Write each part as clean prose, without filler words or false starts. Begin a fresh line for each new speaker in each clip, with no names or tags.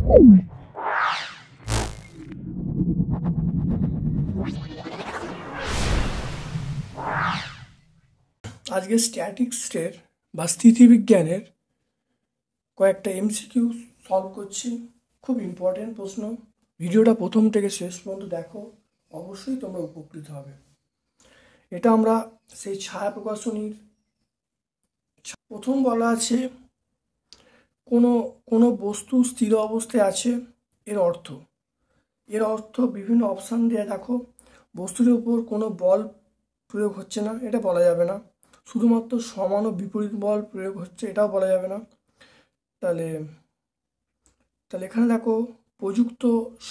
আজকে স্ট্যাটিক্সের বা স্থিতিবিজ্ঞানের কয়েকটা এমসিকিউ সলভ করছি। খুব ইম্পর্টেন্ট প্রশ্ন। ভিডিওটা প্রথম থেকে শেষ পর্যন্ত দেখো, অবশ্যই তোমরা উপকৃত হবে। এটা আমরা সেই ছায়া প্রকাশনীর প্রথম বলা আছে কোনো কোনো বস্তু স্থির অবস্থায় আছে। এর অর্থ বিভিন্ন অপশান দিয়ে দেখো, বস্তুর উপর কোনো বল প্রয়োগ হচ্ছে না, এটা বলা যাবে না। শুধুমাত্র সমান ও বিপরীত বল প্রয়োগ হচ্ছে, এটাও বলা যাবে না। তাহলে এখানে দেখো প্রযুক্ত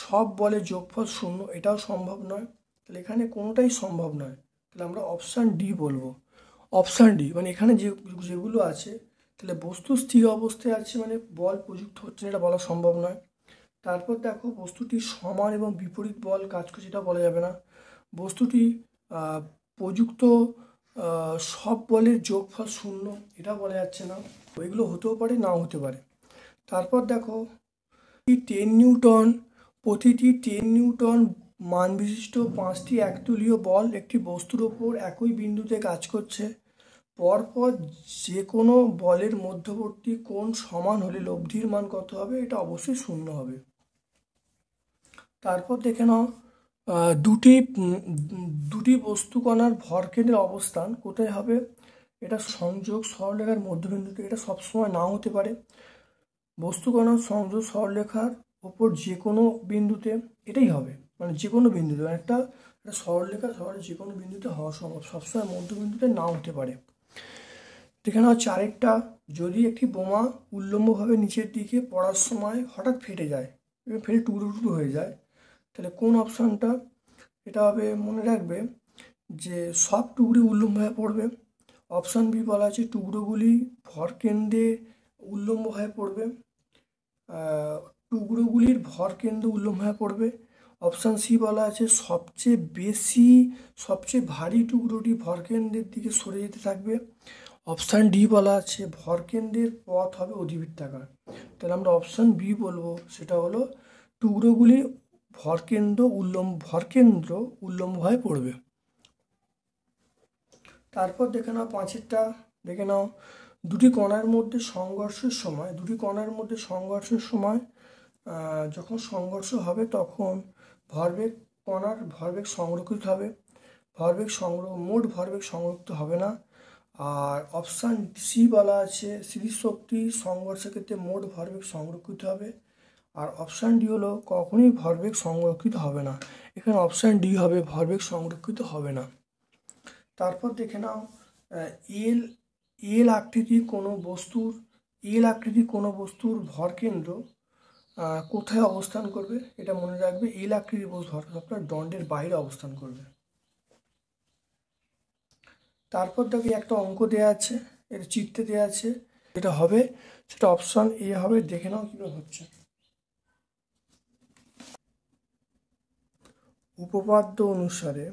সব বলের যোগফল 0, এটাও সম্ভব নয়। তাহলে এখানে কোনোটাই সম্ভব নয়। তাহলে আমরা অপশান ডি বলবো। অপশান ডি মানে এখানে যেগুলো আছে, তাহলে বস্তু স্থির অবস্থায় আছে মানে বল প্রযুক্ত হচ্ছে না, এটা বলা সম্ভব নয়। তারপর দেখো বস্তুটি সমান এবং বিপরীত বল কাজ করছে, এটা বলা যাবে না। বস্তুটি প্রযুক্ত সব বলের যোগফল 0, এটা বলা যাচ্ছে না। এগুলো হতেও পারে, নাও হতে পারে। তারপর দেখো 10 নিউটন, প্রতিটি 10 নিউটন মান বিশিষ্ট 5টি একতলীয় বল একটি বস্তুর ওপর একই বিন্দুতে কাজ করছে। পরপর যে কোনো বলের মধ্যবর্তী কোণ সমান হলে লব্ধির মান কত হবে? এটা অবশ্যই 0 হবে। তারপর দেখে নাও দুটি বস্তুকণার ভরকেন্দ্রের অবস্থান কোথায় হবে? এটা সংযোগ সরলরেখার মধ্যবিন্দুতে, এটা সবসময় নাও হতে পারে। বস্তুকণার সংযোগ সরলরেখার ওপর যে কোনো বিন্দুতে, এটাই হবে, মানে যে কোনো বিন্দুতে, একটা সরলরেখা যে কোনো বিন্দুতে হওয়া সম্ভব, সবসময় মধ্যবিন্দুতে নাও হতে পারে। দেখে নাও 4টা, যদি একটি বোমা উল্লম্বভাবে নিচের দিকে পড়ার সময় হঠাৎ ফেটে যায় এবং ফেটে টুকরো টুকরো হয়ে যায়, তাহলে কোন অপশানটা? এটা হবে, মনে রাখবে যে সব টুকরো উল্লম্বভাবে পড়বে। অপশান বি বলা আছে টুকরোগুলি ভরকেন্দ্রে উল্লম্বভাবে পড়বে, টুকরোগুলির ভরকেন্দ্র উল্লম্বভাবে পড়বে। অপশান সি বলা আছে সবচেয়ে ভারী টুকরোটি ভরকেন্দ্রের দিকে সরে যেতে থাকবে। অপশান ডি বলা আছে ভরকেন্দ্রের পথ হবে অধিবৃত্তাকার। তাহলে আমরা অপশান বি বলবো, সেটা হলো টুকরোগুলি ভরকেন্দ্র উল্লম্বভাবে পড়বে। তারপর দেখে নাও 5টা, দেখে নাও দুটি কণার মধ্যে সংঘর্ষের সময় যখন সংঘর্ষ হবে তখন কণার ভরবেগ সংরক্ষিত হবে। মোট ভরবেগ সংরক্ষিত হবে না। আর অপশান সি বলা আছে স্থিতিজ শক্তি সংঘর্ষের ক্ষেত্রে মোট ভরবেগ সংরক্ষিত হবে। আর অপশান ডি হলো কখনোই ভরবেগ সংরক্ষিত হবে না। এখানে অপশান ডি হবে, ভরবেগ সংরক্ষিত হবে না। তারপর দেখে নাও এল আকৃতির কোনো বস্তুর ভরকেন্দ্র কোথায় অবস্থান করবে? এটা মনে রাখবে, এল আকৃতির ভরকেন্দ্র আপনার দণ্ডের বাইরে অবস্থান করবে। তারপর দেখি একটা অঙ্ক দেওয়া আছে, এটা চিত্রে দেওয়া আছে, যেটা হবে সেটা অপশান এ হবে। দেখে নাও কীভাবে হচ্ছে। উপপাদ্য অনুসারে,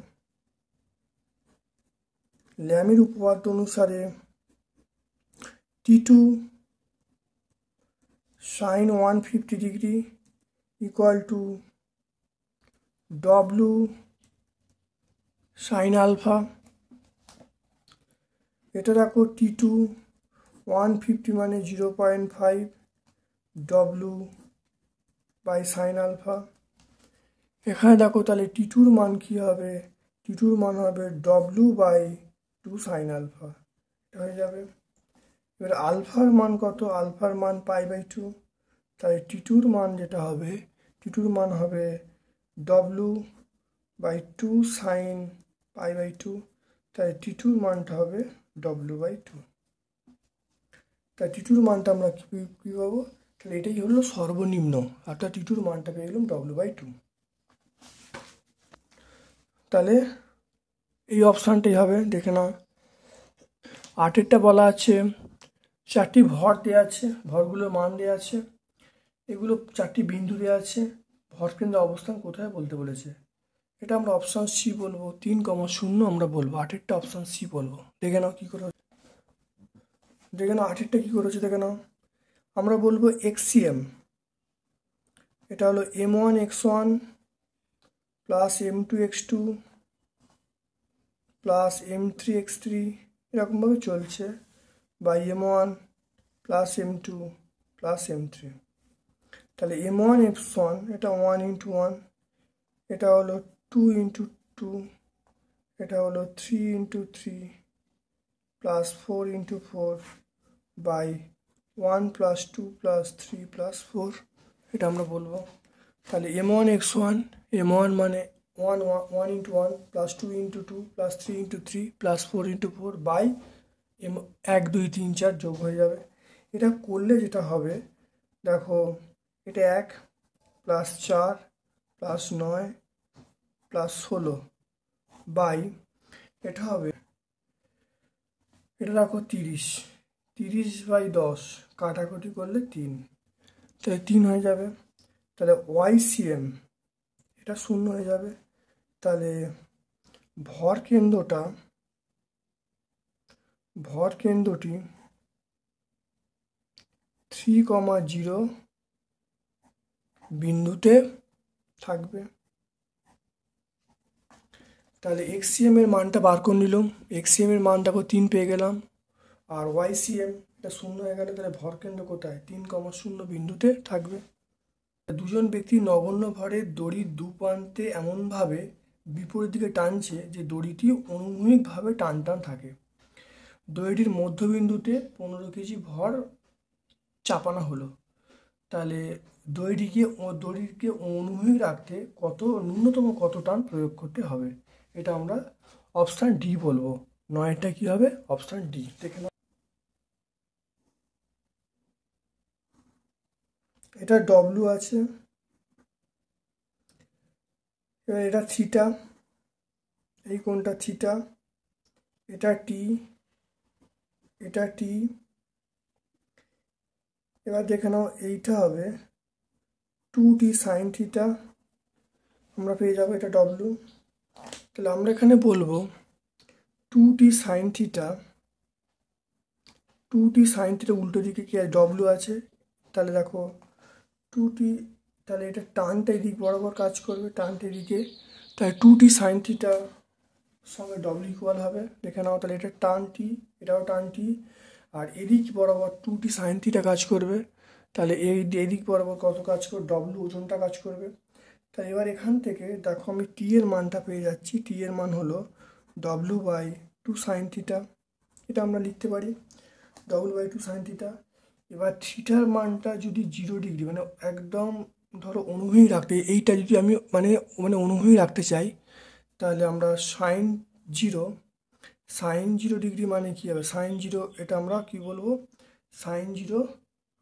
ল্যামির উপপাদ্য অনুসারে T2 sin 150 degree equal to W sin আলফা। এটা দেখো T2 150 মানে 0.5 W বাই সাইন আলফা। এখানে দেখো তাহলে T2-র মান কী হবে? T2-র মান হবে W বাই 2 সাইন আলফা, এটা হয়ে যাবে। এবার আলফার মান কত? আলফার মান π/2, তাই T2-র মান যেটা হবে, T2-র মান হবে W বাই 2 সাইন π/2, তাই T2-র মানটা হবে W/2। তাই T2-র মানটা আমরা কী পাবো? তাহলে এটাই হলো সর্বনিম্ন, অর্থাৎ T2-র মানটা পেয়ে গেলাম W/2। তাহলে এই অপশানটাই হবে। দেখে নাও 8টা বলা আছে 4টি ভর দেওয়া আছে, ভরগুলোর মান দেওয়া আছে, এগুলো 4টি বিন্দু দেওয়া আছে, ভরকেন্দ্র অবস্থান কোথায় বলতে বলেছে। এটা আমরা অপশান সি বলবো, 3,0 আমরা বলবো। 8টা অপশান সি বলবো। দেখে নাও কী করে, দেখে নাও 8টা কী করেছে। দেখে নাও আমরা বলবো XCM, এটা হলো m1x1 plus m2x2 plus m3x3 এরকমভাবে চলছে, বা m1 plus m2 plus m3। তাহলে m1x1 এটা 1 ইন্টু 1, এটা হলো 2 ইন্টু 2, এটা হলো 3 into 3 plus 4 into 4 by 1 plus 2 plus 3 plus 4, এটা আমরা বলবো। তাহলে m1x1, m1 মানে 1 into 1 plus 2 into 2 plus 3 into 3 plus 4 into 4 by 1 2 3 4 যোগ হয়ে যাবে। এটা করলে যেটা হবে দেখো, এটা 1 প্লাস 4 প্লাস 9 প্লাস 16 বাই এটা হবে, এটা রাখো 30, 30 বাই 10 কাটাকুটি করলে 3, তাহলে 3 হয়ে যাবে। তাহলে YCM এটা 0 হয়ে যাবে। তাহলে ভর কেন্দ্রটি 3,0 বিন্দুতে থাকবে। তাহলে XCM এর মানটা বার করে নিলাম, XCM এর মান দেখো 3 পেয়ে গেলাম, আর YCM এটা 0 হয়ে গেলে তাহলে ভর কেন্দ্র কোথায় 3,0 বিন্দুতে থাকবে। দুজন ব্যক্তি নগণ্য ভরের দড়ির দু প্রান্তে এমনভাবে বিপরীত দিকে টানছে যে দড়িটি অনুভূমিকভাবে টান থাকে। দড়িটির মধ্যবিন্দুতে 15 কেজি ভর চাপানো হলো। তাহলে দড়িকে অনুভূমিক রাখতে ন্যূনতম কত টান প্রয়োগ করতে হবে, এটা আমরা অপশান ডি বলবো। 9টা কি হবে, অপশান ডি। দেখে নাও, এটা ডব্লু আছে, এবার এটা থিটা, এই কোণটা থিটা, এটা টি, এটা টি। এবার দেখে নাও এইটা হবে 2t সাইন থিটা, আমরা পেয়ে যাবো এটা ডব্লু। তাহলে আমরা এখানে বলবো 2t sine theta, 2t sine theta উল্টো দিকে কি ডব্লু আছে, তাহলে দেখো 2t, তাহলে এটা টানটা এদিক বরাবর কাজ করবে, টানটা এদিকে, তাই 2t সাইন থিটা সঙ্গে ডব্লু ইকুয়াল হবে। দেখে নাও, তাহলে এটা টান টি, এটাও টান টি, আর এদিক বরাবর 2t সাইন থিটা কাজ করবে, তাহলে এদিক বরাবর কত কাজ করবে, ডব্লু ওজনটা কাজ করবে। তাই এবার এখান থেকে দেখো আমি টি এর মানটা পেয়ে যাচ্ছি, টি এর মান হলো ডব্লু বাই 2 সাইন থিটা, এটা আমরা লিখতে পারি ডব্লু বাই 2 সাইন থিটা। এবার থিটার মানটা যদি 0 ডিগ্রি মানে একদম ধরো অনুভূমিক রাখতে, এইটা যদি আমি মানে অনুভূমিক রাখতে চাই, তাহলে আমরা সাইন 0 ডিগ্রি মানে কী হবে, সাইন 0, এটা আমরা কি বলবো, সাইন 0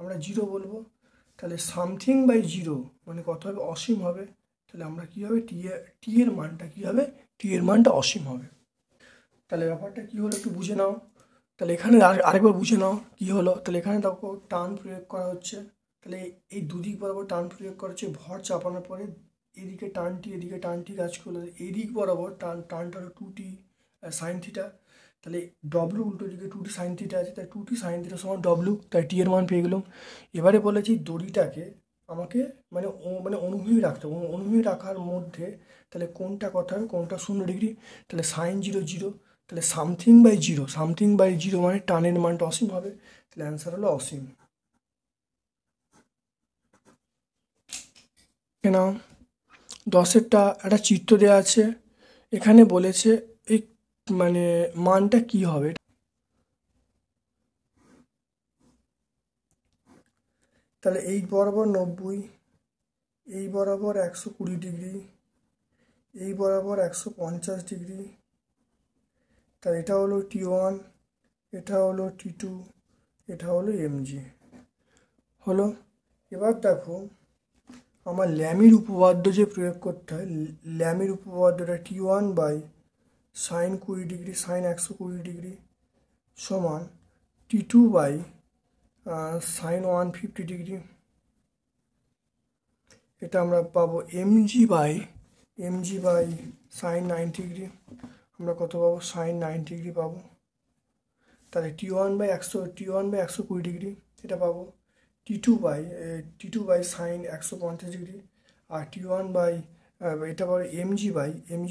আমরা 0 বলবো। তাহলে সামথিং বাই 0 মানে কত হবে, অসীম হবে। তাহলে আমরা কী হবে, টি এর মানটা কী হবে, টি এর মানটা অসীম হবে। তাহলে ব্যাপারটা কী হলো একটু বুঝে নাও। তাহলে এখানে আরেকবার বুঝে নাও কী হলো। তাহলে এখানে দেখো টান প্রয়োগ করা হচ্ছে, তাহলে এই দুদিক বরাবর টান প্রয়োগ করা হচ্ছে, ভর চাপানোর পরে এদিকে টানটি এদিকে টানটি কাজ করলে এদিক বরাবর টানটা হলো 2t সাইন থিটা। তাহলে ডব্লু উল্টো দিকে 2t সাইন থিটা আছে, তাই 2t সাইন থিটা সমান ডব্লু, তাই টি এর মান পেয়ে গেলাম। এবারে বলেছি দড়িটাকে আমাকে অনুভূমিক রাখতে হবে, অনুভূমিক রাখার মধ্যে তাহলে কোনটা কথা হবে, কোনটা 0 ডিগ্রি, তাহলে সাইন 0 তাহলে সামথিং বাই 0 মানে টানের মানটা অসীম হবে, তাহলে অ্যান্সার হলো অসীম। কেন 10এরটা একটা চিত্র দেওয়া আছে, এখানে বলেছে এই মানে মানটা কি হবে। তাহলে এই বরাবর 90, এই বরাবর 120 ডিগ্রি, এই বরাবর 150 ডিগ্রি, তাহলে এটা হলো T1, এটা হলো T2, এটা হলো mg হলো। এবার দেখো আমার ল্যামির উপপাদ্য যে প্রয়োগ করতে হয়, ল্যামির উপপাদ্যটা T1 by sine 20 degree sine 120 degree সমান T2 বাই সাইন 150 ডিগ্রি, এটা আমরা পাবো mg বাই সাইন 90 ডিগ্রি, আমরা কত পাবো, সাইন 90 ডিগ্রি পাবো। তাহলে T1 বাই 120 ডিগ্রি এটা পাবো। T two by sine 150 degree, আর টি1 বাই এটা পরে এমজি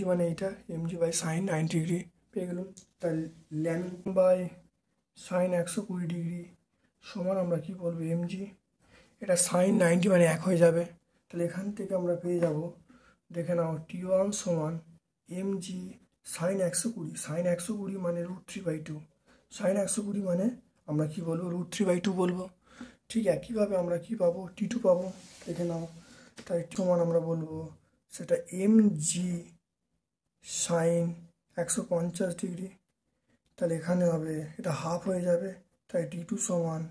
মানে এইটা এমজি বাই সাইন 90 ডিগ্রি পেয়ে গেলাম। তাহলে ল্যাম বাই সাইন 120 ডিগ্রি সমান আমরা কি বলবো এমজি, এটা সাইন 90 মানে 1 হয়ে যাবে। তাহলে এখান থেকে আমরা পেয়ে যাব, দেখে নাও টি1 সমান এমজি সাইন 120, সাইন 120 মানে √3/2, সাইন 120 মানে আমরা কি বলবো √3/2 বলবো। ঠিক একইভাবে আমরা কি পাবো টি2 পাবো, দেখে নাও। তাই সমান আমরা বলবো সেটা এমজি সাইন 150 ডিগ্রি, তাহলে এখানে হবে এটা হাফ হয়ে যাবে, তাই টি2 সমান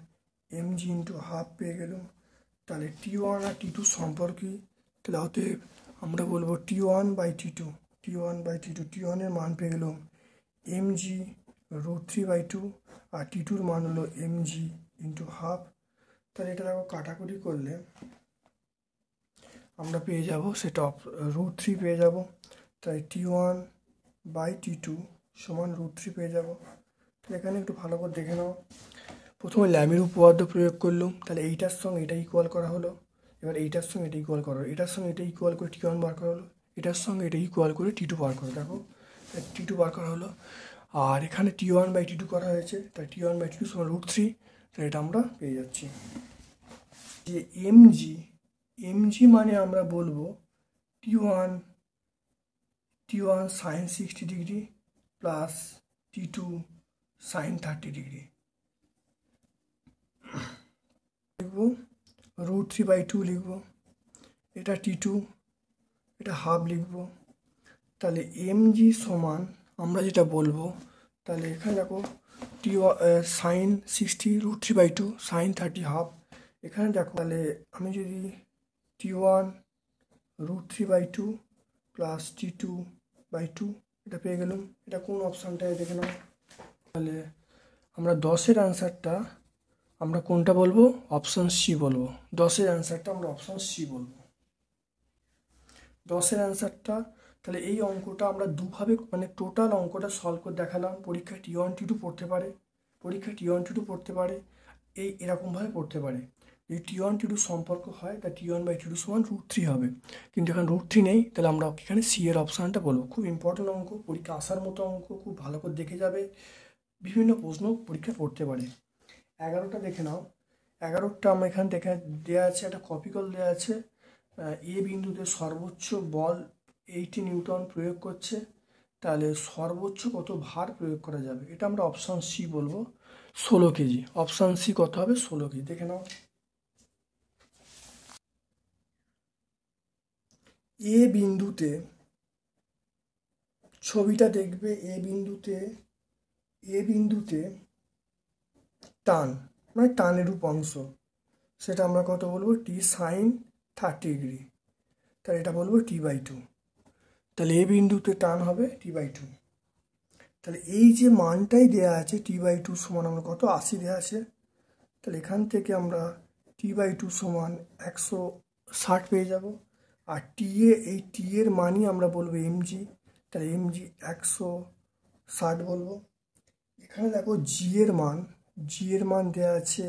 এমজি ইন্টু হাফ পেয়ে গেলাম। তাহলে টি1 আর টি2 সম্পর্কে, তাহলে অতএব আমরা বলবো টি1/টি2, টি1এর মান পেয়ে গেলাম এমজি √3/2, আর টি2র মান হলো এমজি ইন্টু হাফ। তাহলে এটা দেখো কাটাকুটি করলে আমরা পেয়ে যাব সেটা √3 পেয়ে যাব, তাই টি1/টি2 সমান √3 পেয়ে যাব। তাহলে এখানে একটু ভালো করে দেখে নাও, প্রথমে ল্যামের উপপাদ্য প্রয়োগ করলাম, তাহলে এইটার সঙ্গে এটা ইকুয়াল করা হলো, এবার এইটার সঙ্গে এটা ইকুয়াল করা হলো, এটার সঙ্গে এটা ইকুয়াল করে টি1 বার করা হলো, এটার সঙ্গে এটা ইকুয়াল করে টি2 বার করা, দেখো টি2 বার করা হলো, আর এখানে টি1/টি2 করা হয়েছে, তাই টি1/টি2 সমান √3, তাই এটা আমরা পেয়ে যাচ্ছি। যে এমজি মানে আমরা বলবো T one sine 60 degree plus T two sine 30 degree লিখবো, √3/2 লিখবো, এটা টি2, এটা হাফ লিখবো। তাহলে এমজি সমান আমরা যেটা বলবো, তাহলে এখানে দেখো সাইন 60 √3/2 সাইন 30 হাফ, এখানে দেখো তাহলে আমি যদি টি1 √3/2 প্লাস টি2/2 এটা পেয়ে গেলাম। এটা কোন অপশানটায় দেখে নাও, তাহলে আমরা 10-এর অ্যান্সারটা আমরা কোনটা বলবো অপশান সি বলবো, 10-এর অ্যান্সারটা আমরা অপশান সি বলবো, 10-এর অ্যান্সারটা। তাহলে এই অঙ্কটা আমরা দুভাবে মানে টোটাল অঙ্কটা সলভ করে দেখালাম, পরীক্ষায় টি1 টি2 পড়তে পারে, এরকমভাবে পড়তে পারে। যদি টি1 টি2 সম্পর্ক হয় তা টি1/টি2 সমান √3 হবে, কিন্তু এখন √3 নেই, তাহলে আমরা এখানে সি এর অপশানটা বলবো। খুব ইম্পর্টেন্ট অঙ্ক, পরীক্ষা আসার মতো অঙ্ক, খুব ভালো করে দেখে যাবে, বিভিন্ন প্রশ্ন পরীক্ষা পড়তে পারে। 11টা দেখে নাও, 11টা আমরা এখান থেকে দেওয়া আছে, একটা কপি কল দেওয়া আছে, এ বিন্দুতে সর্বোচ্চ বল 80 নিউটন প্রয়োগ করছে, তাহলে সর্বোচ্চ কত ভার প্রয়োগ করা যাবে, এটা আমরা অপশান সি বলবো 16 কেজি, অপশান সি কত হবে 16 কেজি। দেখে নাও, এ বিন্দুতে ছবিটা দেখবে, এ বিন্দুতে টান মানে টানের অংশ, সেটা আমরা কত বলবো টি সাইন 30 ডিগ্রি, তাহলে এটা বলবো টি/2, তাহলে এ বিন্দুতে টান হবে টি/2। তাহলে এই যে মানটাই দেওয়া আছে টি/2 সমান আমরা কত 80 দেওয়া আছে, তাহলে এখান থেকে আমরা টি/2 সমান 160 পেয়ে যাব, আর এই টি এর মানই আমরা বলবো এমজি, তাহলে এমজি 160 বলবো। এখানে দেখো জি এর মান দেওয়া আছে,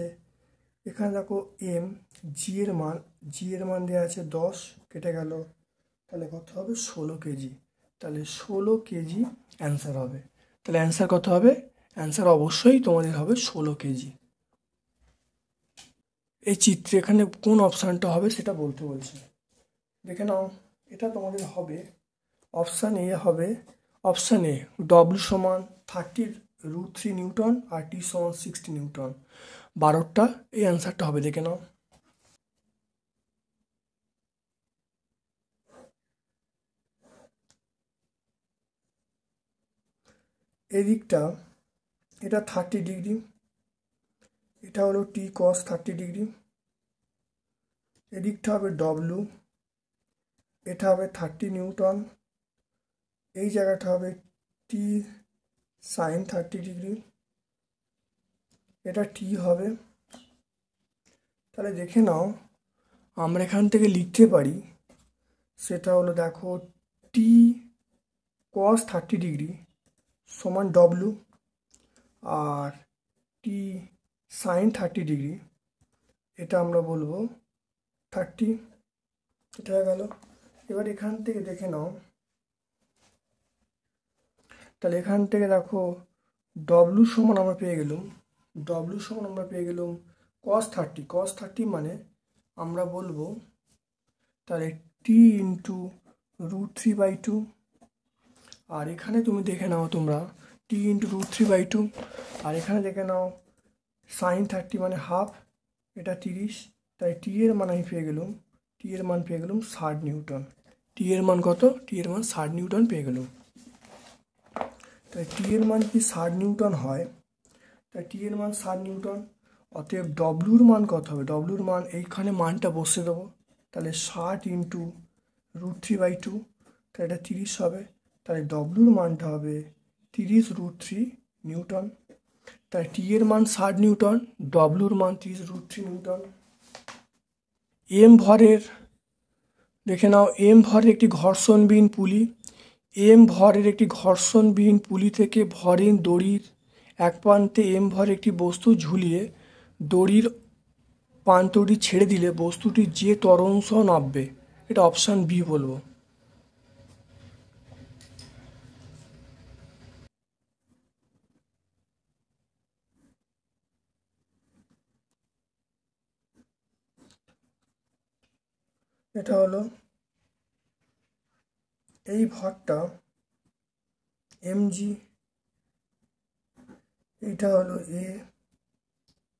এখানে দেখো জি এর মান দেওয়া আছে 10, কেটে গেল, তাহলে কত হবে 16 কেজি, তাহলে 16 কেজি অ্যান্সার হবে। তাহলে অ্যান্সার কত হবে, অ্যান্সার অবশ্যই তোমাদের হবে 16 কেজি। এই চিত্রে এখানে কোন অপশানটা হবে সেটা বলতে বলছে, দেখে নাও, এটা তোমাদের হবে অপশান এ হবে, অপশান এ ডব্লিউ সমান 30√3 নিউটন আর টি সমান 60 নিউটন, 12টা এই অ্যান্সারটা হবে, দেখে নাও। এদিকটা এটা 30 ডিগ্রি, এটা হলো টি কস 30 ডিগ্রি, এদিকটা হবে ডব্লিউ, এটা হবে 30 নিউটন, এই জায়গাটা হবে টি সাইন 30 ডিগ্রি, এটা টি হবে। তাহলে দেখে নাও, আমরা এখান থেকে লিখতে পারি সেটা হলো দেখো টি কস 30 ডিগ্রি সমান ডব্লিউ, আর টি সাইন 30 ডিগ্রি এটা আমরা বলবো 30, এটা হয়ে গেল। এবার এখান থেকে দেখে নাও, তাহলে এখান থেকে দেখো ডব্লু সমান আমরা পেয়ে গেলাম, cos 30 মানে আমরা বলবো তাহলে টি ইন্টু √3/2। আর এখানে তুমি দেখে নাও তোমরা টি ইন্টু √3/2, আর এখানে দেখে নাও sin 30 মানে হাফ, এটা 30, তাই টি এর মান আমি পেয়ে গেলাম, 60 নিউটন। টি এর মান কত? টি এর মান 60 নিউটন পেয়ে গেলাম। তাই টি এর মান কি 60 নিউটন হয়, তাই টি এর মান 60 নিউটন। অতএব ডব্লুর মান কত হবে? ডব্লুর মান এইখানে মানটা বসিয়ে দেবো, তাহলে 60 ইন্টু √3/2, তাহলে এটা 30 হবে। তাহলে ডব্লুর মানটা হবে 30√3 নিউটন। তাই টি এর মান 60 নিউটন, ডব্লুর মান 30√3 নিউটন। এম ভরের দেখে নাও, এম ভরের একটি ঘর্ষণবিহীন পুলি থেকে ভরের দড়ির এক প্রান্তে এম ভরের একটি বস্তু ঝুলিয়ে দড়ির প্রান্তটি ছেড়ে দিলে বস্তুটি যে ত্বরণ সহ নামবে। এটা অপশান বি বলবো। এটা হলো এই ভরটা mg, এটা হলো এ,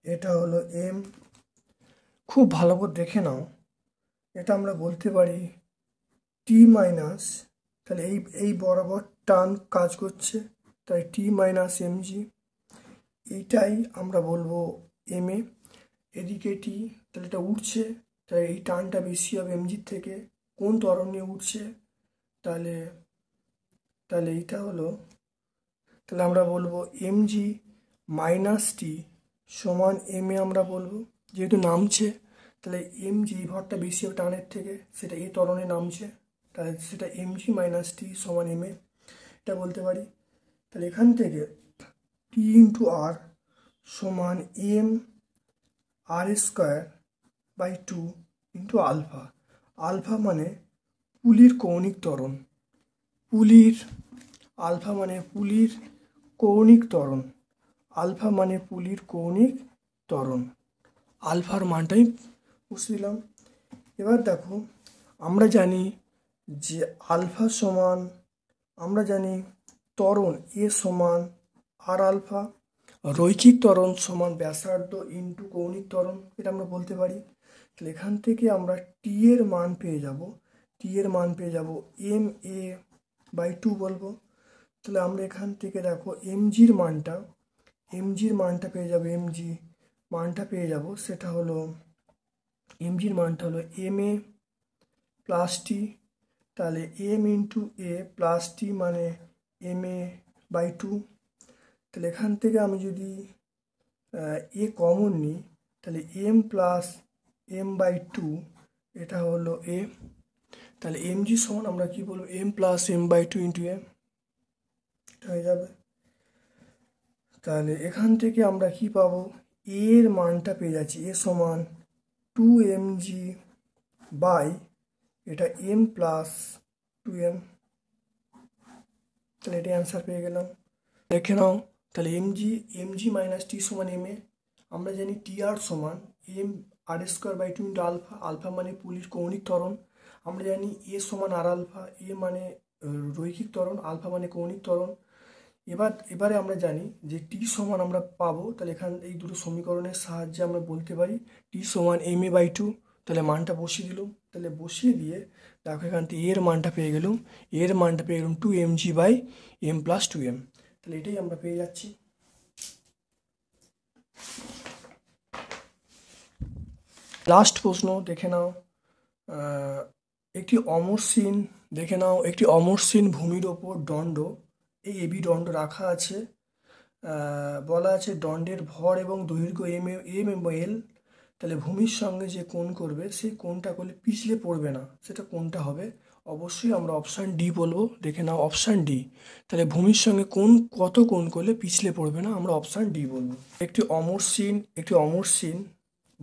এটা হলো এম। খুব ভালো করে দেখে নাও, এটা আমরা বলতে পারি টি মাইনাস, তাহলে এই বরাবর টান কাজ করছে, তাই টি মাইনাস mg, এইটাই আমরা বলবো এম এ। এদিকে টি, তাহলে এটা উঠছে, তাই এই টানটা বেশি হবে এমজির থেকে। কোন ত্বরণ নিয়ে উঠছে? তাহলে এইটা হলো, তাহলে আমরা বলবো mg মাইনাস টি সমান এম এ আমরা বলবো, যেহেতু নামছে। তাহলে mg ভরটা বেশি হবে টানের থেকে, সেটা এই ত্বরণে নামছে, তাহলে সেটা mg মাইনাস টি সমান এম এ, এটা বলতে পারি। তাহলে এখান থেকে টি ইন্টু আর সমান M r²/2 into alpha. Alpha মানে পুলির কৌণিক ত্বরণ, আলফা মানে পুলির কৌণিক ত্বরণ, আলফার মানটাই বসিয়ে দিলাম। এবার দেখো, আমরা জানি যে আলফা সমান, আমরা জানি ত্বরণ এ সমান আর আলফা, রৈখিক ত্বরণ সমান ব্যাসার্ধ ইন্টু কৌণিক ত্বরণ, এটা আমরা বলতে পারি। তাহলে এখান থেকে আমরা টি এর মান পেয়ে যাব ma/2 বলবো। তাহলে আমরা এখান থেকে দেখো mgর মানটা পেয়ে যাব, সেটা হলো mgর মানটা হলো ma প্লাস টি। তাহলে m ইন্টু এ প্লাস টি মানে ma/2। তাহলে এখান থেকে আমি যদি এ কমন নিই, তাহলে m প্লাস m/2, এটা হলো এ। তাহলে mg সমান আমরা কি বলবো? m প্লাস m/2 ইন্টু এ, এটা হয়ে যাবে। তাহলে এখান থেকে আমরা কি পাবো? এর মানটা পেয়ে যাচ্ছি, এ সমান 2mg বাই এটা m প্লাস 2m, তাহলে এটা অ্যান্সার পেয়ে গেলাম। দেখে নাও, তাহলে mg মাইনাস টি সমান এম এ। আমরা জানি টি আর সমান m r²/2 into alpha, alpha মানে পুলির কৌণিক ত্বরণ। আমরা জানি এ সমান আর আলফা, এ মানে রৈখিক ত্বরণ, আলফা মানে কৌণিক ত্বরণ। এবারে আমরা জানি যে টি সমান আমরা পাবো, তাহলে এই দুটো সমীকরণের সাহায্যে আমরা বলতে পারি টি সমান ma/2। তাহলে মানটা বসিয়ে দিলাম, তাহলে বসিয়ে দিয়ে দেখো এখান থেকে এর মানটা পেয়ে গেলাম 2mg/m প্লাস 2m, তাহলে এটাই আমরা পেয়ে যাচ্ছি। লাস্ট প্রশ্ন দেখে নাও, একটি অমসৃণ ভূমির ওপর দণ্ড, এই এবি দণ্ড রাখা আছে। বলা আছে দণ্ডের ভর এবং দৈর্ঘ্য এম এবং এল। তাহলে ভূমির সঙ্গে যে কোণ করবে সেই কোণটা করলে পিছলে পড়বে না, সেটা কোনটা হবে? অবশ্যই আমরা অপশান ডি বলবো। দেখে নাও অপশান ডি। তাহলে ভূমির সঙ্গে কত কোণ করলে পিছলে পড়বে না, আমরা অপশান ডি বলবো। একটি অমসৃণ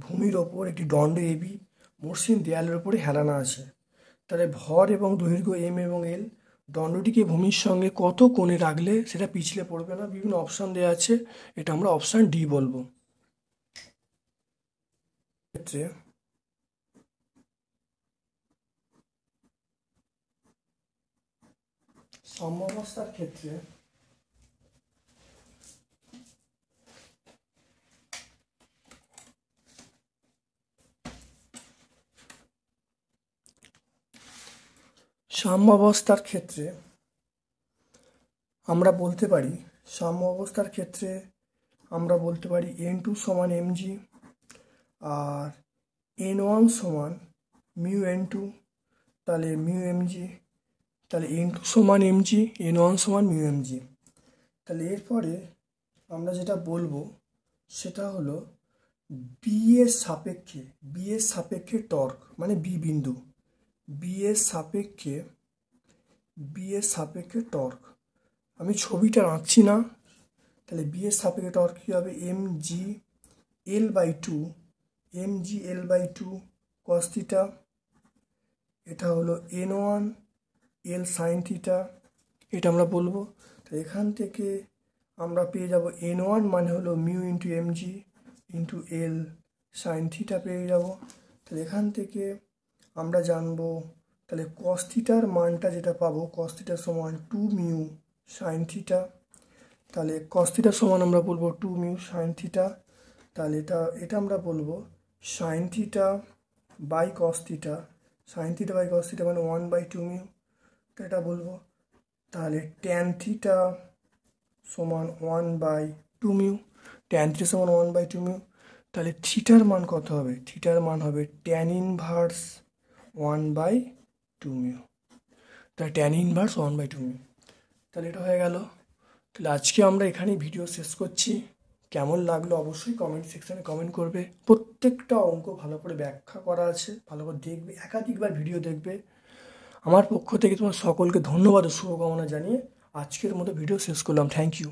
ভূমির ওপর একটি দণ্ড এবি মসৃণ দেয়ালের ওপরে হেলানো আছে। তাহলে ভর এবং দৈর্ঘ্য এম এবং এল দণ্ডটিকে ভূমির সঙ্গে কত কোণে রাখলে সেটা পিছলে পড়বে না। বিভিন্ন অপশান দেওয়া আছে, এটা আমরা অপশান ডি বলবো। ক্ষেত্রে সাম্যাবস্থার ক্ষেত্রে সাম্যাবস্থার ক্ষেত্রে আমরা বলতে পারি n2 সমান mg আর n1 সমান মিউ n2, তাহলে মিউ mg, তাহলে n2 সমান mg, n1 সমান মিউ mg। তাহলে এরপরে আমরা যেটা বলবো সেটা হলো বি এর সাপেক্ষে টর্ক, মানে বি বিন্দু, বি এর সাপেক্ষে টর্ক। আমি ছবিটা আঁকছি না। তাহলে বি এর সাপেক্ষে টর্ক কী হবে? mg cos থিটা, এটা হলো n1 l sin থিটা, এটা আমরা বলবো। তো এখান থেকে আমরা পেয়ে যাব n1 মানে হলো mu into mg into l sin theta পেয়ে যাব। তাহলে এখান থেকে আমরা জানবো, তাহলে cos থিটার মানটা যেটা পাবো, cos থিটা সমান 2 মিউ sin থিটা। তাহলে cos থিটা সমান আমরা বলবো 2 মিউ sin থিটা। তাহলে এটা আমরা বলবো sin theta by cos theta, মানে 1/2 মিউ, তো এটা বলবো। তাহলে tan থিটা সমান 1/2 মিউ, তাহলে থিটার মান কত হবে? থিটার মান হবে tan ইনভার্স 1/2 মিউ, তাহলে tan ইনভার্স 1/2 মিউ। তাহলে এটা হয়ে গেল। তাহলে আজকে আমরা এখানেই ভিডিও শেষ করছি। কেমন লাগলো অবশ্যই কমেন্ট সেকশানে কমেন্ট করবে। প্রত্যেকটা অঙ্ক ভালো করে ব্যাখ্যা করা আছে, ভালো করে দেখবে, একাধিকবার ভিডিও দেখবে। আমার পক্ষ থেকে তোমার সকলকে ধন্যবাদ ও শুভকামনা জানিয়ে আজকের মতো ভিডিও শেষ করলাম। Thank you.